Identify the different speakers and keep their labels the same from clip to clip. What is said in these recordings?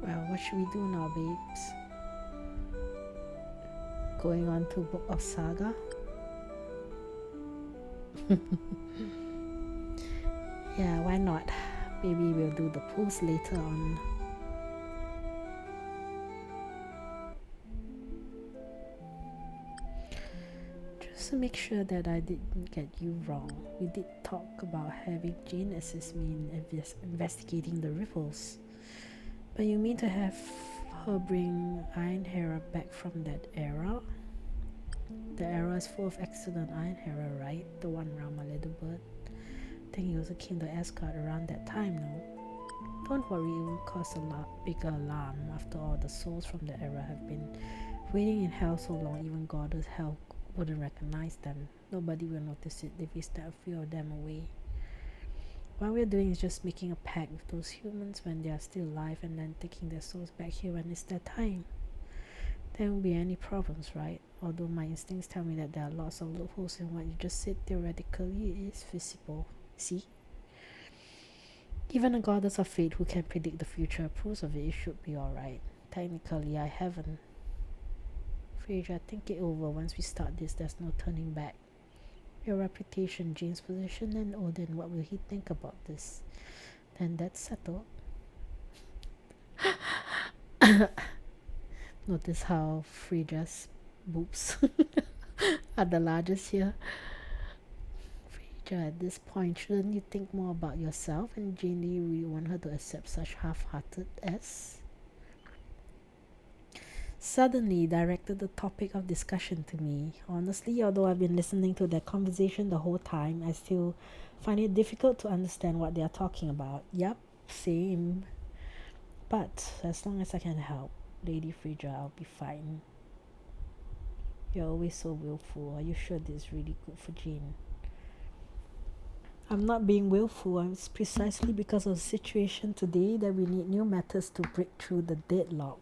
Speaker 1: Well, what should we do now, babes? Going on to Book of Saga? Yeah, why not? Maybe we'll do the pulls later on. Just to make sure that I didn't get you wrong, we did talk about having Jane assist me in investigating the ripples. But you mean to have her bring Iron Hera back from that era? The era is full of excellent Iron Hera, right? The one around my little bird. I think he also came to Asgard around that time, no? Don't worry, it won't cause a lot bigger alarm. After all, the souls from the era have been waiting in hell so long, even goddess hell wouldn't recognize them. Nobody will notice it if we start a few of them away. What we're doing is just making a pact with those humans when they are still alive and then taking their souls back here when it's their time. There won't be any problems, right? Although my instincts tell me that there are lots of loopholes in what you just said, theoretically it is feasible. See? Even a goddess of fate who can predict the future approves of it. It should be alright. Technically, I haven't. Frasier, think it over. Once we start this, there's no turning back. Your reputation, Jane's position, and Odin, what will he think about this? Then that's settled. Notice how Frasia's boobs are the largest here. Frasier, at this point, shouldn't you think more about yourself? And Jane, do you really want her to accept such half-hearted as? Suddenly directed the topic of discussion to me. Honestly, although I've been listening to their conversation the whole time, I still find it difficult to understand what they are talking about. Yup, same. But as long as I can help, Lady Frasier, I'll be fine. You're always so willful. Are you sure this is really good for Jane? I'm not being willful. It's precisely because of the situation today that we need new methods to break through the deadlock.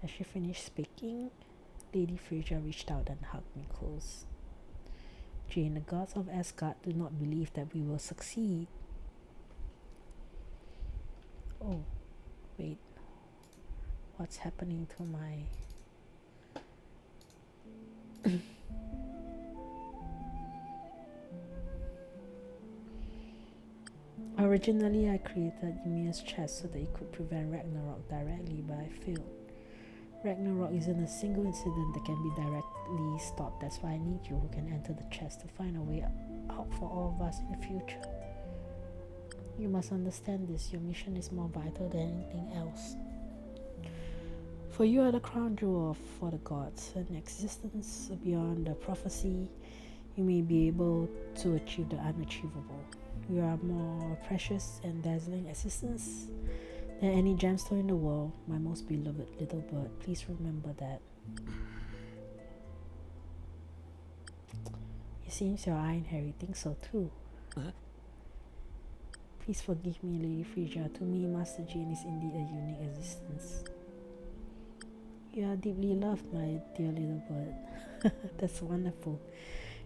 Speaker 1: As she finished speaking, Lady Frasier reached out and hugged me close. Jane, the gods of Asgard do not believe that we will succeed. Oh, wait. What's happening to my... Originally, I created Ymir's chest so that it could prevent Ragnarok directly, but I failed. Ragnarok isn't a single incident that can be directly stopped. That's why I need you who can enter the chest to find a way out for all of us in the future. You must understand this. Your mission is more vital than anything else. For you are the crown jewel for the gods, an existence beyond the prophecy. You may be able to achieve the unachievable. You are more precious and dazzling existence than any gemstone in the world, my most beloved little bird. Please remember that. It seems your Iron Harry thinks so too. Please forgive me, Lady Frasier. To me, Master Jane is indeed a unique existence. You are deeply loved, my dear little bird. That's wonderful.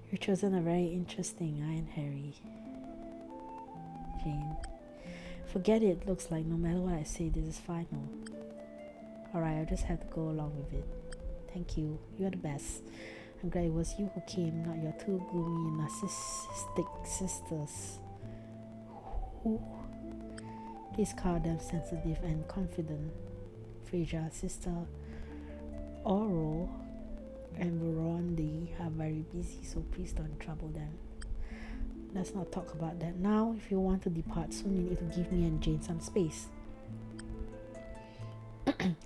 Speaker 1: You've chosen a very interesting Iron Harry. Jane. Forget it. Looks like no matter what I say, this is final. Alright, I'll just have to go along with it. Thank you. You're the best. I'm glad it was you who came, not your two gloomy narcissistic sisters. Who? Please call them sensitive and confident. Frasier, Sister Oro and Verondi are very busy, so please don't trouble them. Let's not talk about that now. If you want to depart soon, you need to give me and Jane some space.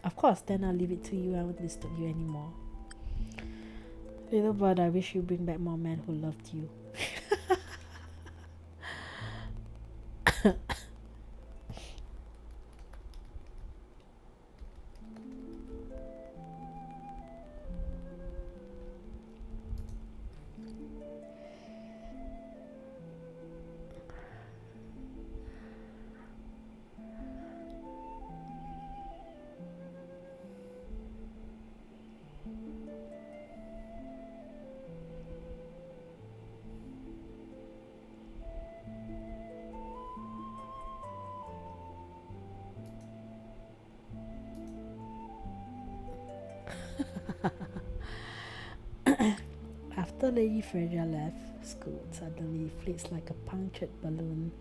Speaker 1: Of course, then I'll leave it to you. I won't disturb you anymore. Little bird, I wish you bring back more men who loved you. After Lady Freya left, Scoot suddenly flits like a punctured balloon,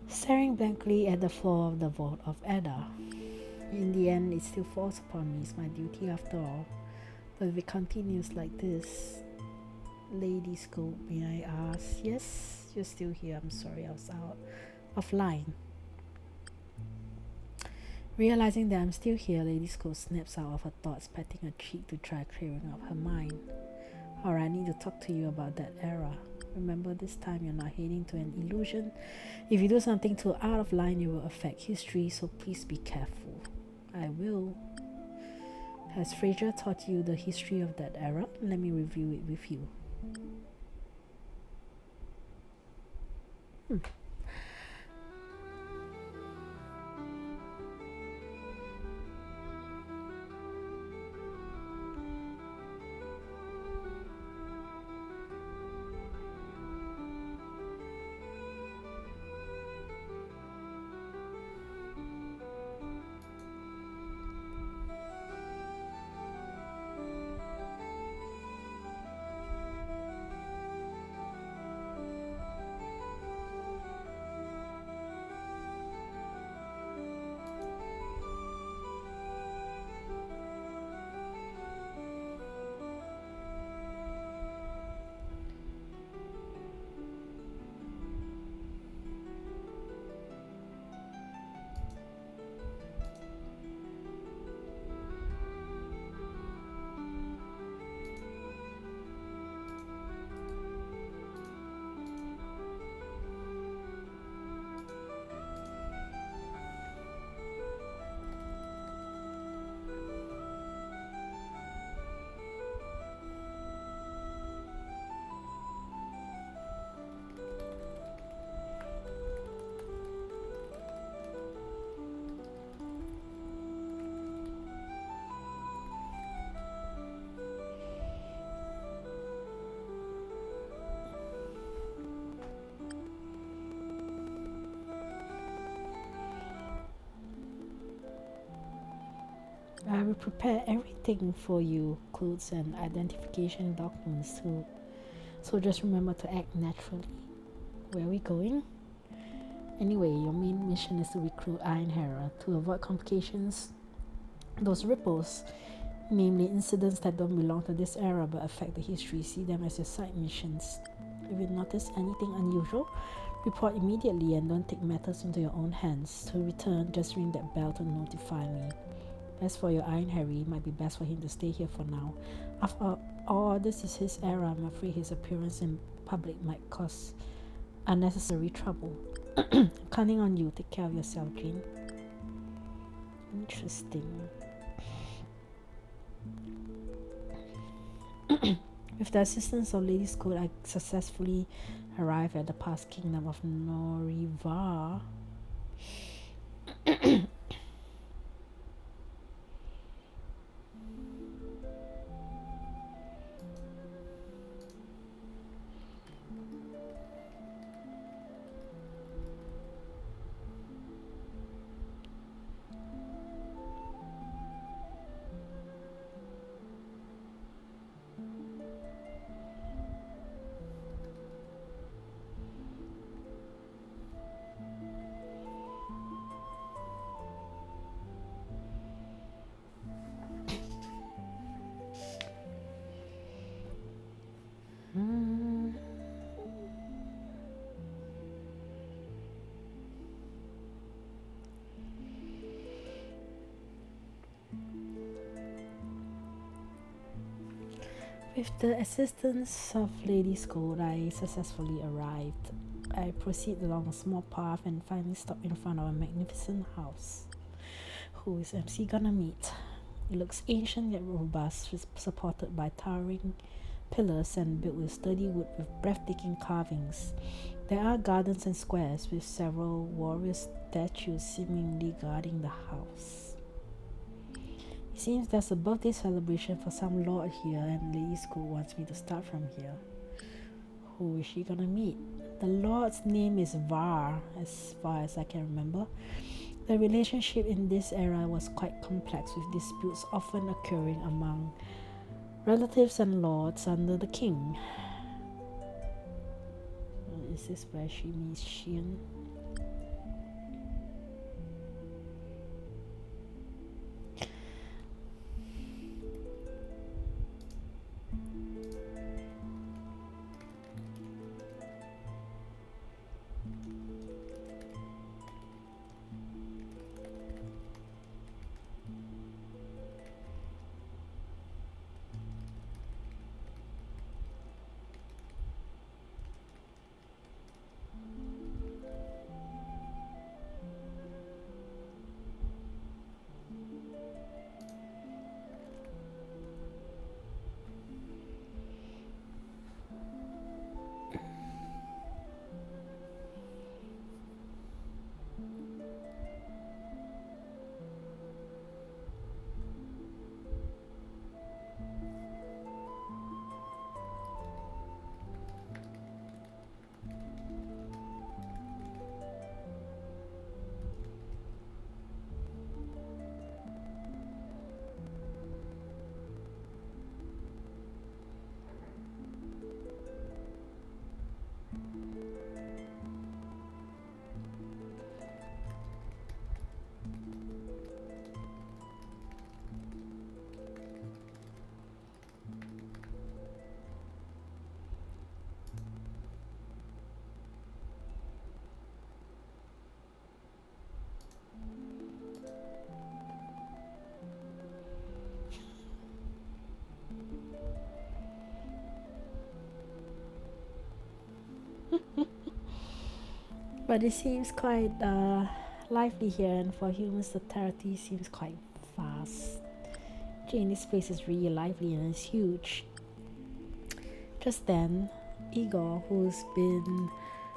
Speaker 1: staring blankly at the floor of the vault of Ada. In the end, it still falls upon me. It's my duty after all. But if it continues like this, Lady Scout, may I ask? Yes, you're still here. I'm sorry, I was out of line. Realizing that I'm still here, Lady Scout snaps out of her thoughts, patting her cheek to try clearing up her mind. Alright, I need to talk to you about that era. Remember, this time you're not heading to an illusion. If you do something too out of line, it will affect history, so please be careful. I will. Has Fraser taught you the history of that era? Let me review it with you. I will prepare everything for you, clothes and identification documents too. So just remember to act naturally. Where are we going? Anyway, your main mission is to recruit Iron Hera to avoid complications. Those ripples, namely incidents that don't belong to this era but affect the history, see them as your side missions. If you notice anything unusual, report immediately and don't take matters into your own hands. To return, just ring that bell to notify me. As for your Iron Harry, it might be best for him to stay here for now. After all, this is his era. I'm afraid his appearance in public might cause unnecessary trouble. Counting on you. Take care of yourself, Jane. Interesting. With the assistance of Lady Scout, I successfully arrived at the past kingdom of Norivar. With the assistance of Lady Scout, I successfully arrived. I proceed along a small path and finally stop in front of a magnificent house. Who is MC gonna meet? It looks ancient yet robust, supported by towering pillars and built with sturdy wood with breathtaking carvings. There are gardens and squares with several warrior statues seemingly guarding the house. It seems there's a birthday celebration for some lord here, and Lady Scout wants me to start from here. Who is she gonna meet? The lord's name is Var, as far as I can remember. The relationship in this era was quite complex, with disputes often occurring among Relatives and lords under the king. Is this where she meets Xian? But it seems quite lively here, and for humans the territory seems quite vast. Jane, this place is really lively and it's huge. Just then, Igor, who's been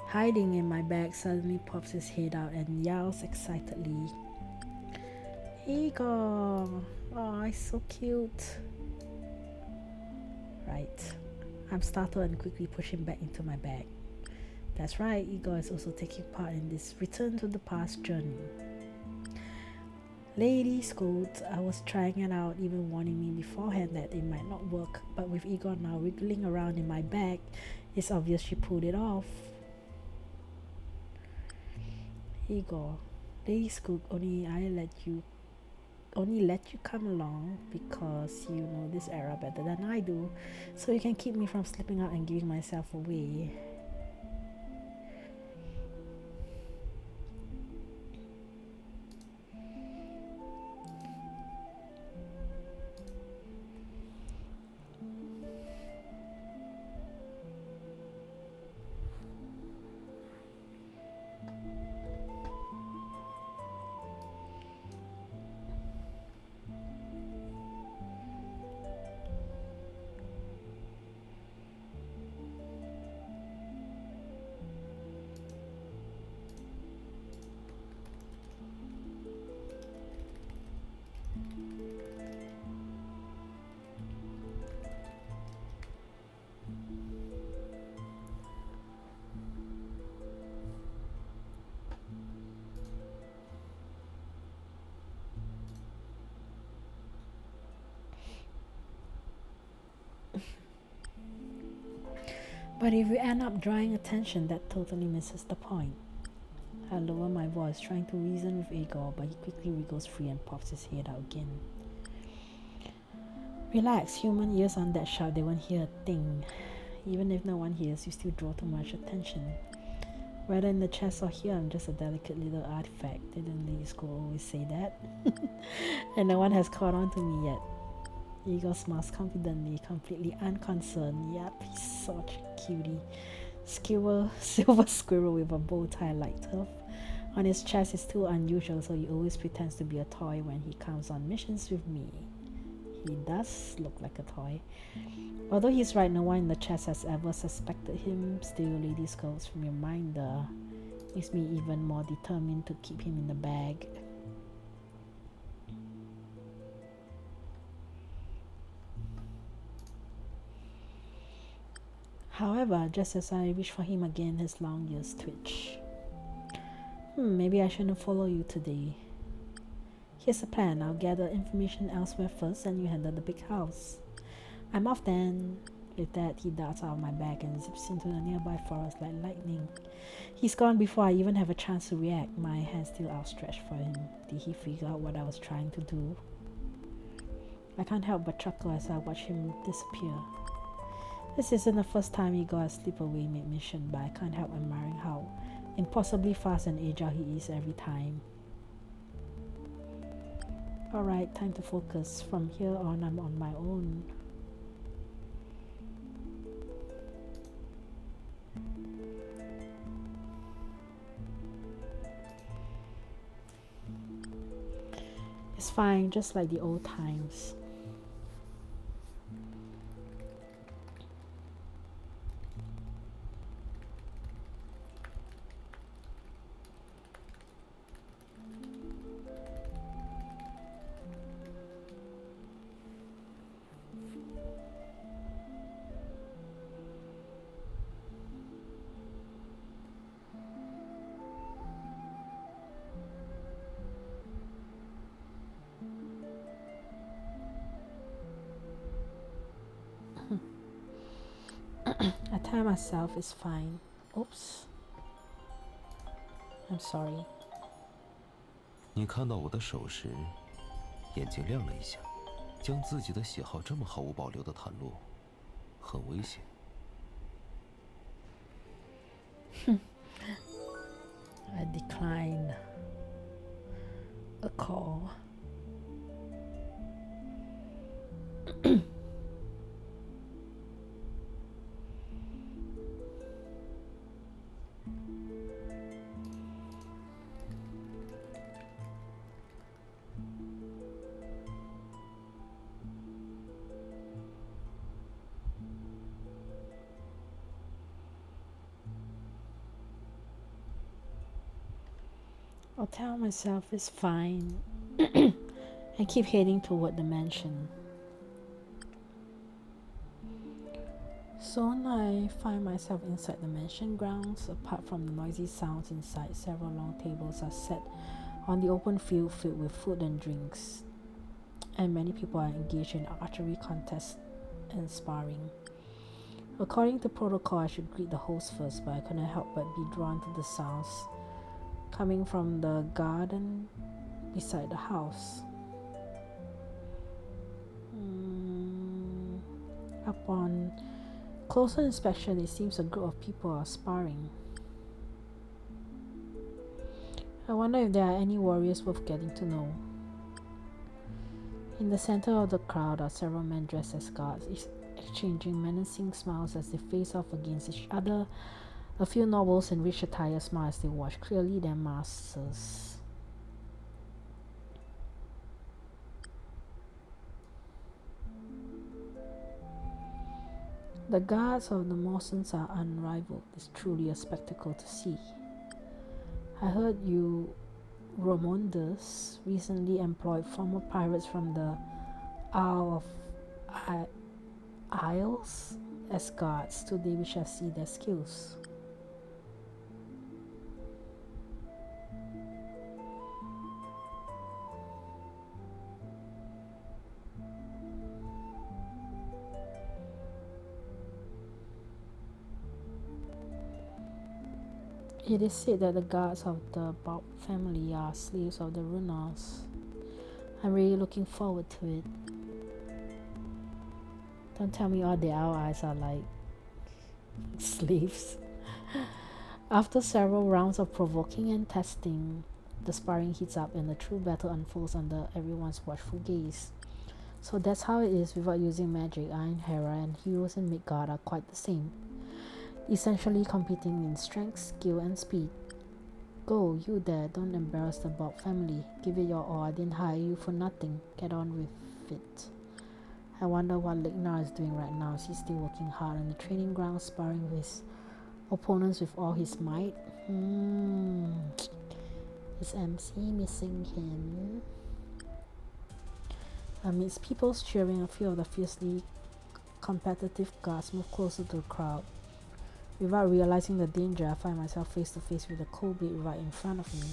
Speaker 1: hiding in my bag, suddenly pops his head out and yells excitedly. Igor! Oh, it's so cute. Right. I'm startled and quickly push him back into my bag. That's right, Igor is also taking part in this return to the past journey. Lady scolds, I was trying it out, even warning me beforehand that it might not work, but with Igor now wriggling around in my bag, it's obvious she pulled it off. Igor, Lady scold, only let you come along because you know this era better than I do, so you can keep me from slipping out and giving myself away. But if you end up drawing attention, that totally misses the point. I lower my voice, trying to reason with Igor, but he quickly wriggles free and pops his head out again. Relax, human ears aren't that sharp, they won't hear a thing. Even if no one hears, you still draw too much attention. Whether in the chest or here, I'm just a delicate little artifact. Didn't Lady School always say that? And no one has caught on to me yet. Igor smiles confidently, completely unconcerned. Yep, he's such a cutie. Silver squirrel with a bow tie like turf. On his chest is too unusual, so he always pretends to be a toy when he comes on missions with me. He does look like a toy. Although he's right, no one in the chest has ever suspected him. Still, Lady Skull's reminder makes me even more determined to keep him in the bag. However, just as I reach for him again, his long ears twitch. Maybe I shouldn't follow you today. Here's a plan. I'll gather information elsewhere first and you handle the big house. I'm off then. With that, he darts out of my bag and zips into the nearby forest like lightning. He's gone before I even have a chance to react, my hand still outstretched for him. Did he figure out what I was trying to do? I can't help but chuckle as I watch him disappear. This isn't the first time he got a slip away mid-mission, but I can't help admiring how impossibly fast and agile he is every time. Alright, time to focus. From here on, I'm on my own. It's fine, just like the old times. I tell myself it's fine. Oops. I'm sorry.
Speaker 2: 你看到我的手时，眼睛亮了一下，将自己的喜好这么毫无保留地袒露，很危险。
Speaker 1: I declined a call. I'll tell myself it's fine and keep heading toward the mansion. Soon I find myself inside the mansion grounds. Apart from the noisy sounds inside, several long tables are set on the open field filled with food and drinks, and many people are engaged in archery contests and sparring. According to protocol, I should greet the host first, but I couldn't help but be drawn to the sounds coming from the garden beside the house. Upon closer inspection, it seems a group of people are sparring. I wonder if there are any warriors worth getting to know. In the center of the crowd are several men dressed as guards, exchanging menacing smiles as they face off against each other. A few nobles in rich attire smile as they watch, clearly their masters. The guards of the Mawsons are unrivaled. It's truly a spectacle to see. I heard you Romondas recently employed former pirates from the Isle of Isles as guards. Today we shall see their skills. It is said that the guards of the Bob family are slaves of the Runars. I'm really looking forward to it. Don't tell me all the allies are like slaves. After several rounds of provoking and testing, the sparring heats up and the true battle unfolds under everyone's watchful gaze. So that's how it is without using magic. Iron Hera and heroes in Midgard are quite the same, essentially competing in strength, skill, and speed. Go, you there, don't embarrass the Bob family. Give it your all, I didn't hire you for nothing. Get on with it. I wonder what Lignar is doing right now. Is he still working hard on the training ground, sparring with his opponents with all his might? Is MC missing him? Amidst people's cheering, a few of the fiercely competitive guards move closer to the crowd. Without realizing the danger, I find myself face to face with a cold blade right in front of me.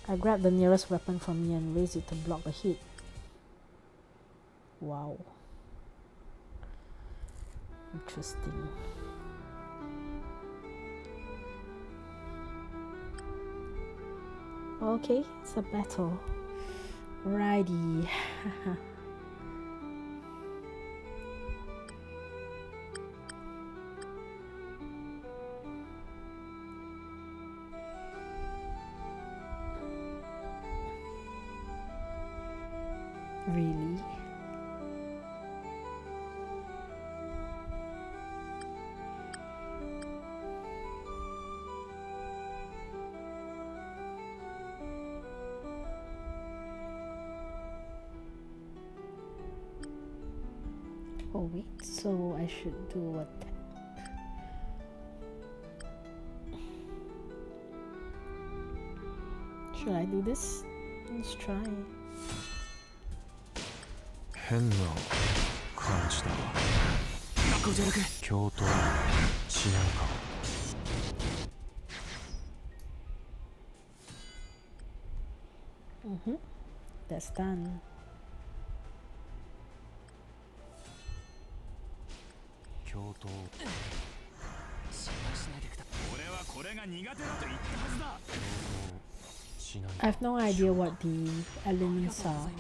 Speaker 1: I grab the nearest weapon from me and raise it to block the hit. Wow. Interesting. Okay, it's a battle. Righty. Really? Oh wait, so I should do what? Should I do this? Let's try.
Speaker 3: 変な感じだわ。共闘しないか。
Speaker 1: That's done.
Speaker 3: 共闘。
Speaker 4: 心配しないでくだ。俺はこれが苦手だと言ったはずだ。
Speaker 3: 共闘しない
Speaker 1: I
Speaker 3: か。
Speaker 1: have no idea what the elements are.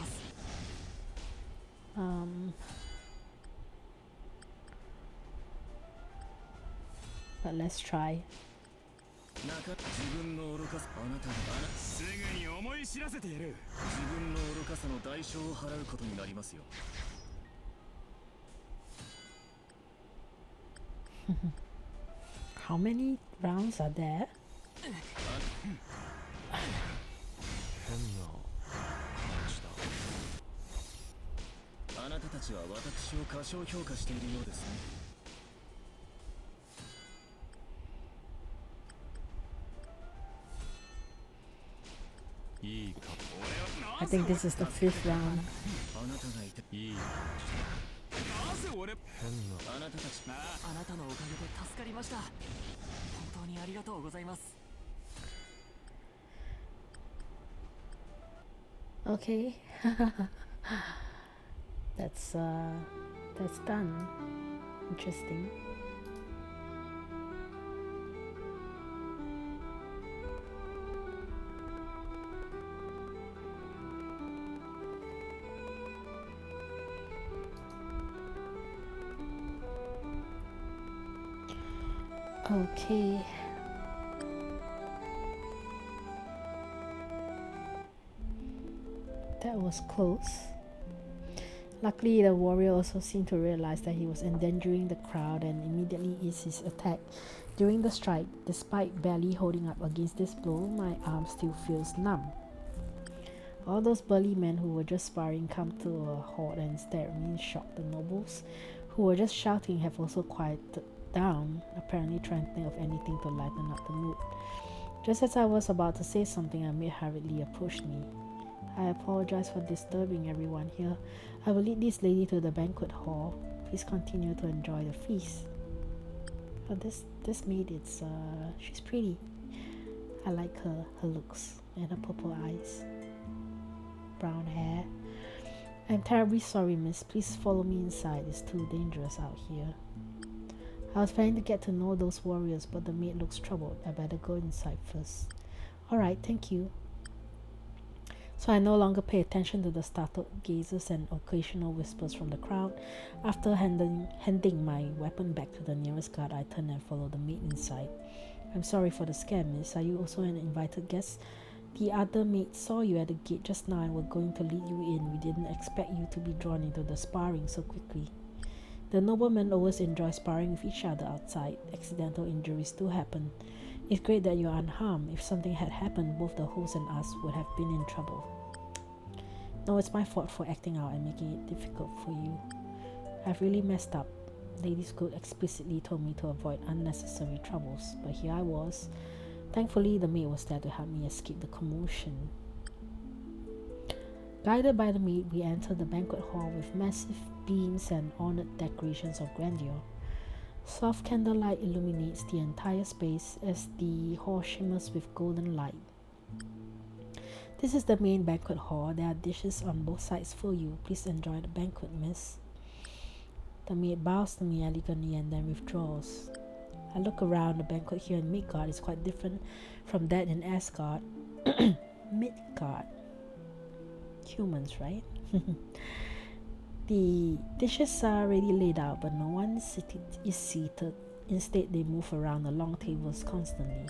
Speaker 1: But let's try.
Speaker 4: 自分の愚かさ、あなたすぐに思い知らせてやる。自分の愚かさの代償を払うことになりますよ。
Speaker 1: How many rounds are there?
Speaker 3: 変な感じだ。
Speaker 4: あなたたちは私を過小評価しているようですね。
Speaker 3: いいか。
Speaker 1: I think this is the 5th round.
Speaker 4: あなたがいていい。なぜ俺
Speaker 3: 変な。
Speaker 4: あなたたちあなたのおかげで助かりました。本当にありがとうございます。
Speaker 1: Okay. That's done. Interesting. Okay. That was close. Luckily, the warrior also seemed to realize that he was endangering the crowd and immediately eased his attack. During the strike, despite barely holding up against this blow, my arm still feels numb. All those burly men who were just sparring come to a halt and stare at me in shock. The nobles, who were just shouting, have also quieted down, apparently trying to think of anything to lighten up the mood. Just as I was about to say something, a maid hurriedly approached me. I apologize for disturbing everyone here. I will lead this lady to the banquet hall. Please continue to enjoy the feast. Oh, this maid is she's pretty. I like her looks and her purple eyes, brown hair. I'm terribly sorry, miss. Please follow me inside. It's too dangerous out here. I was planning to get to know those warriors, but the maid looks troubled. I better go inside first. Alright, thank you. So I no longer pay attention to the startled gazes and occasional whispers from the crowd. After handing my weapon back to the nearest guard, I turned and followed the maid inside. I'm sorry for the scare, miss. Are you also an invited guest? The other maids saw you at the gate just now and were going to lead you in. We didn't expect you to be drawn into the sparring so quickly. The noblemen always enjoy sparring with each other outside. Accidental injuries do happen. It's great that you're unharmed. If something had happened, both the host and us would have been in trouble. No, it's my fault for acting out and making it difficult for you. I've really messed up. Lady Scoot explicitly told me to avoid unnecessary troubles, but here I was. Thankfully, the maid was there to help me escape the commotion. Guided by the maid, we entered the banquet hall with massive beams and ornate decorations of grandeur. Soft candlelight illuminates the entire space as the hall shimmers with golden light. This is the main banquet hall. There are dishes on both sides for you. Please enjoy the banquet, miss. The maid bows to me elegantly and then withdraws. I look around. The banquet here in Midgard is quite different from that in Asgard. Midgard. Humans, right? The dishes are already laid out, but no one is seated. Instead, they move around the long tables constantly.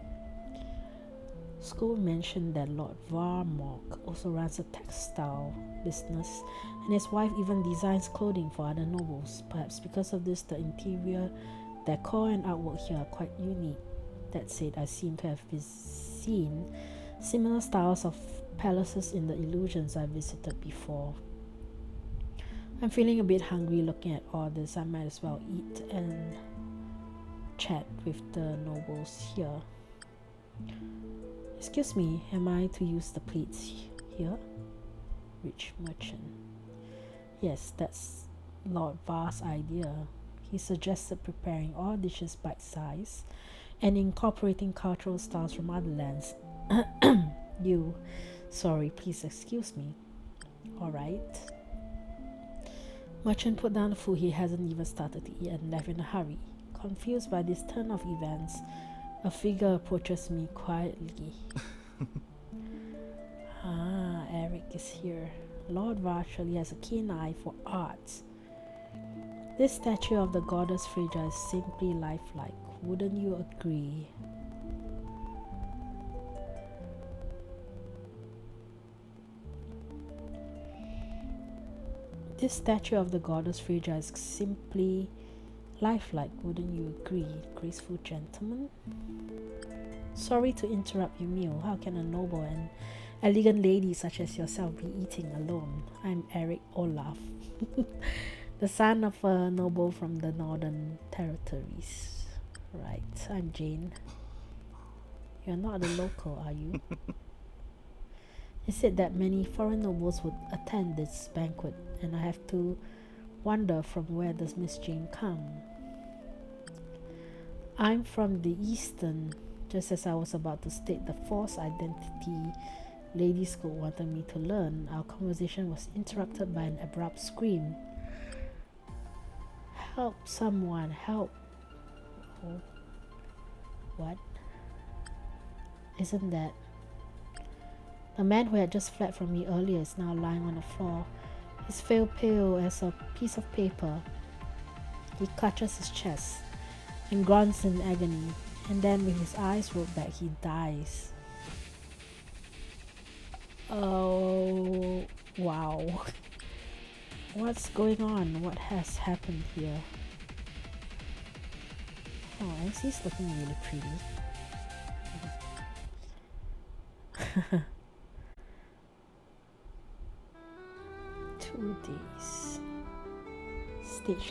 Speaker 1: School mentioned that Lord Varmok also runs a textile business, and his wife even designs clothing for other nobles. Perhaps because of this, the interior decor and artwork here are quite unique. That said, I seem to have seen similar styles of palaces in the illusions I visited before. I'm feeling a bit hungry looking at all this. I might as well eat and chat with the nobles here. Excuse me, am I to use the plates here? Rich merchant. Yes, that's Lord Var's idea. He suggested preparing all dishes bite-sized and incorporating cultural styles from other lands. Sorry, please excuse me. Alright. Merchant put down the food he hasn't even started to eat and left in a hurry. Confused by this turn of events, a figure approaches me quietly. Eric is here. Lord Var surely has a keen eye for arts. This statue of the goddess Frigga is simply lifelike. Wouldn't you agree? This statue of the goddess Frigga is simply lifelike. Wouldn't you agree, graceful gentleman? Sorry to interrupt your meal. How can a noble and elegant lady such as yourself be eating alone? I'm Eric Olaf, the son of a noble from the Northern Territories. Right, I'm Jane. You're not a local, are you? It said that many foreign nobles would attend this banquet, and I have to wonder, from where does Miss Jane come? I'm from the Eastern. Just as I was about to state the false identity Lady School wanted me to learn, our conversation was interrupted by an abrupt scream. Help, someone, help. Oh. What? Isn't that? The man who had just fled from me earlier is now lying on the floor. His face pale as a piece of paper. He clutches his chest and grunts in agony, and then with his eyes rolled back, he dies. Oh, wow. What's going on? What has happened here? Oh, NC's looking really pretty. 2 days. Stage